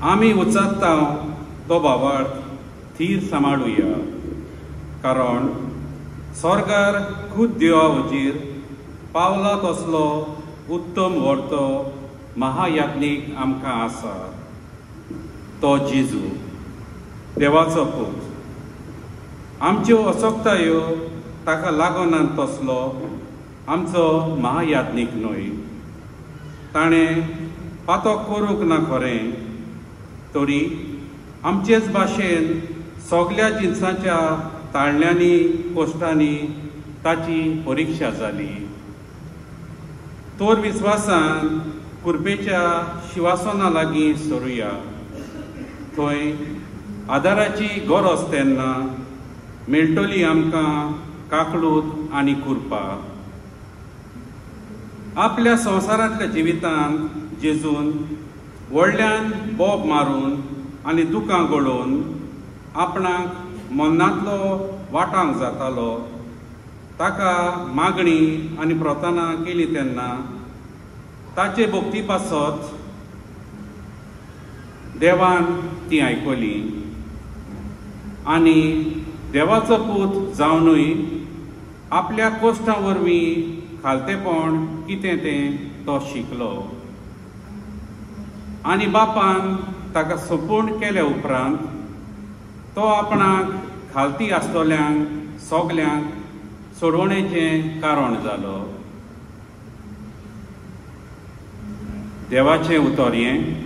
आमी उचात्ता तो भावार्थ थीर सांबाळुया, कारण स्वर्गार खुद देवा वचीर पावला तसलो उत्तम व्हरतो महायाज्ञीक आमकां आसा, तो जेजू देवाचो पूत. आमच्यो अचोकतायो ताका लागोन तसलो आमचो महायाज्ञीक न्हय. ताणें पातो करूंक ना खरें, तरी आमचेच भाशेन सगल्या जिन्साच्या ताळण्यांनी कोश्टांनी ताची परिक्षा जाली. तोर विस्वासान कुरपेच्या शिवासना लागीं सरुया. थंय आदाराची गरज तेन्ना मेळटली आमकां काकळूत आनी कुरपा. आपल्या संवसारांतल्या जिवितांत जेजून व्हडल्यान बोब मारून आनी दुखां गळोवन आपणाक मन्नांतलो वांटावंक जातालो. ताका मागणी आनी प्रार्थना केली तेन्ना ताचे भोगती पासत देवान ती आयकली आनी देवाचो पूत जावनूय आपल्या कोश्टां वरवीं खालतेपण कितें तें तो शिकलो. आनी बापान ताका सोपून केल्या उपरांत तो आपणाक खालती आसतल्यांक सोगल्यांक सोडवणेचें कारण जालो. देवाचें उतर हें.